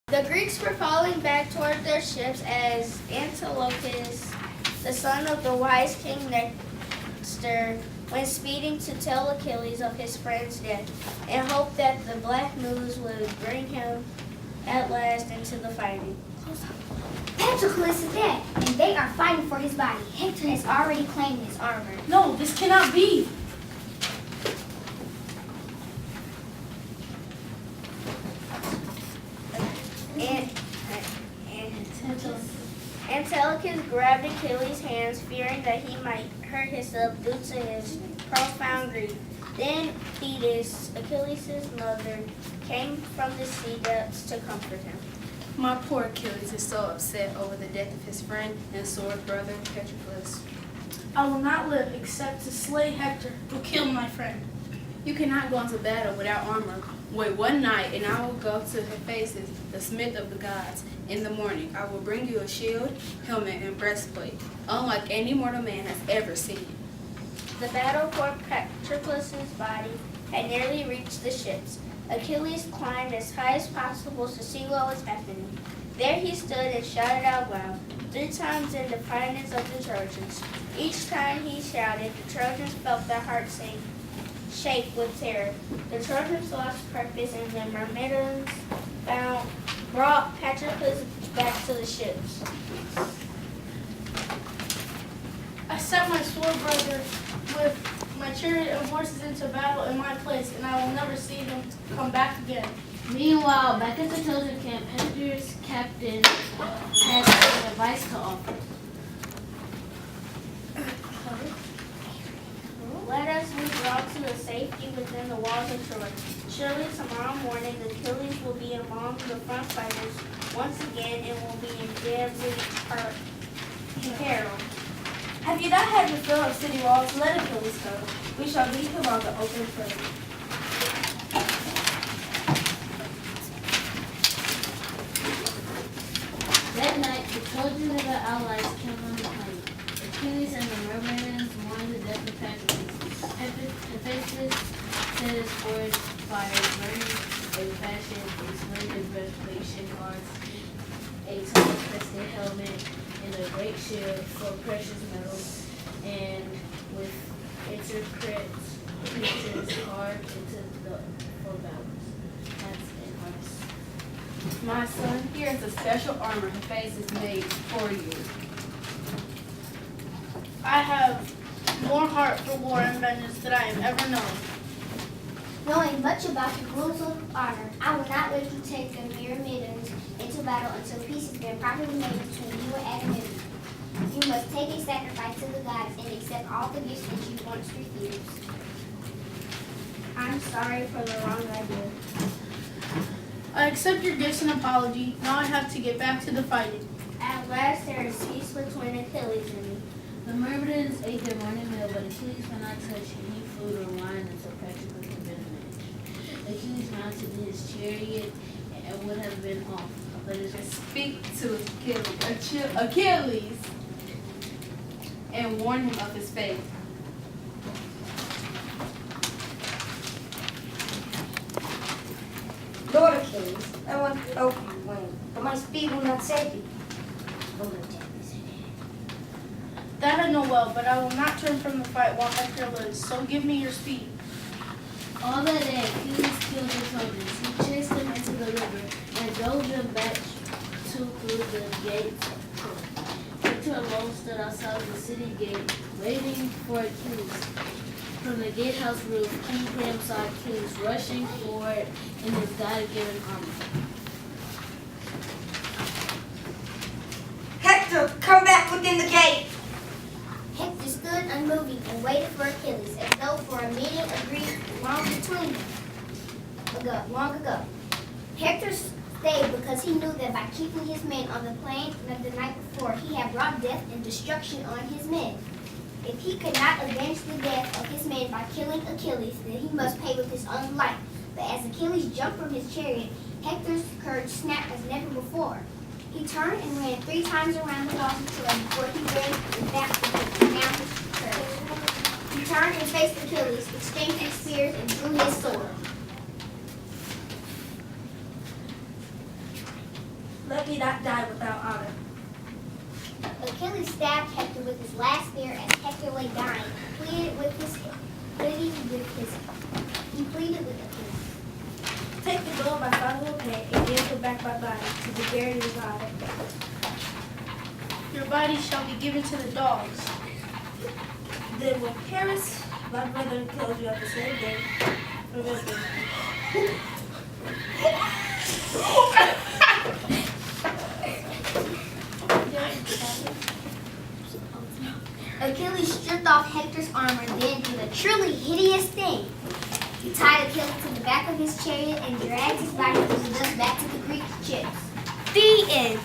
The Greeks were falling back toward their ships as Antilochus, the son of the wise king Nestor, went speeding to tell Achilles of his friend's death, and hoped that the black news would bring him at last into the fighting. Patroclus is dead, and they are fighting for his body. Hector has already claimed his armor. No, this cannot be. Antilochus grabbed Achilles' hands, fearing that he might hurt himself due to his profound grief. Then Thetis, Achilles' mother, came from the sea depths to comfort him. My poor Achilles is so upset over the death of his friend and sword brother Patroclus. I will not live except to slay Hector, who killed my friend. You cannot go into battle without armor. Wait one night, and I will go to Hephaestus, the smith of the gods. In the morning, I will bring you a shield, helmet, and breastplate, unlike any mortal man has ever seen. The battle for Patroclus' body had nearly reached the ships. Achilles climbed as high as possible to see what was happening. There he stood and shouted out loud, 3 times in defiance of the Trojans. Each time he shouted, the Trojans felt their hearts shake with terror. The Trojans lost purpose, and the Myrmidons brought Patroclus back to the ships. I set my sword brother with my chariot and horses into battle in my place, and I will never see them come back again. Meanwhile, back at the Trojan camp, Hector's captain had some advice to offer. Let us withdraw to the safety within the walls of Troy. Surely tomorrow morning Achilles will be among the front fighters once again and will be in deadly peril. Have you not had the fill of city walls? Let Achilles go. We shall leave him on the open plain. That night, the Trojans and their allies came on the plain. Achilles and the Myrmidons mourned the death of Patroclus. Hephaestus set his forest fire, burning a fashion, a splendid breastplate, shin guards, a tall crested helmet, and a great shield for precious metals, and with intricate pieces carved into the foreballs, hats, and hearts. My son, here is a special armor Hephaestus made for you. I have more heart for war and vengeance than I have ever known. Knowing much about the rules of honor, I will not let you take the Myrmidons into battle until peace has been properly made between you and Agamemnon. You must take a sacrifice to the gods and accept all the gifts that you once refused. I'm sorry for the wrong idea. I accept your gifts and apology. Now I have to get back to the fighting. At last there is peace between Achilles and me. The Myrmidons ate their morning meal, but Achilles would not touch any food or wine until Patroclus had been avenged. Achilles mounted his chariot and would have been off, but his Speak to Achilles and warn him of his fate. Lord Achilles, I want to help you win, but my speed will not save you. That I know well, but I will not turn from the fight while Hector lives, so give me your speed. all that day Achilles killed the Trojans. He chased them into the river and drove them back through the gates of Troy. Hector alone stood outside the city gate, waiting for Achilles. From the gatehouse roof, King Priam saw Achilles rushing forward in his God-given armor. Hector, come back within the gate! Hector stood unmoving and waited for Achilles, as though for a meeting agreed long between them long ago. Hector stayed because he knew that by keeping his men on the plain of the night before, he had brought death and destruction on his men. If he could not avenge the death of his men by killing Achilles, then he must pay with his own life. But as Achilles jumped from his chariot, Hector's courage snapped as never before. He turned and ran 3 times around the walls of Troy before he ran back down his courage. He turned and faced Achilles, exchanged his spears, and drew his sword. Let me not die without honor. Achilles stabbed Hector with his last spear as Hector lay dying. He pleaded with Achilles. Take the gold my father will pay and give him back my body to be buried in his honor. Your body shall be given to the dogs. Then when Paris, my brother, kills you at the same day, remember. Achilles stripped off Hector's armor, then did a truly hideous thing. He tied Achilles to the back of his chariot and dragged his body through the dust back to the Greek ships. The end.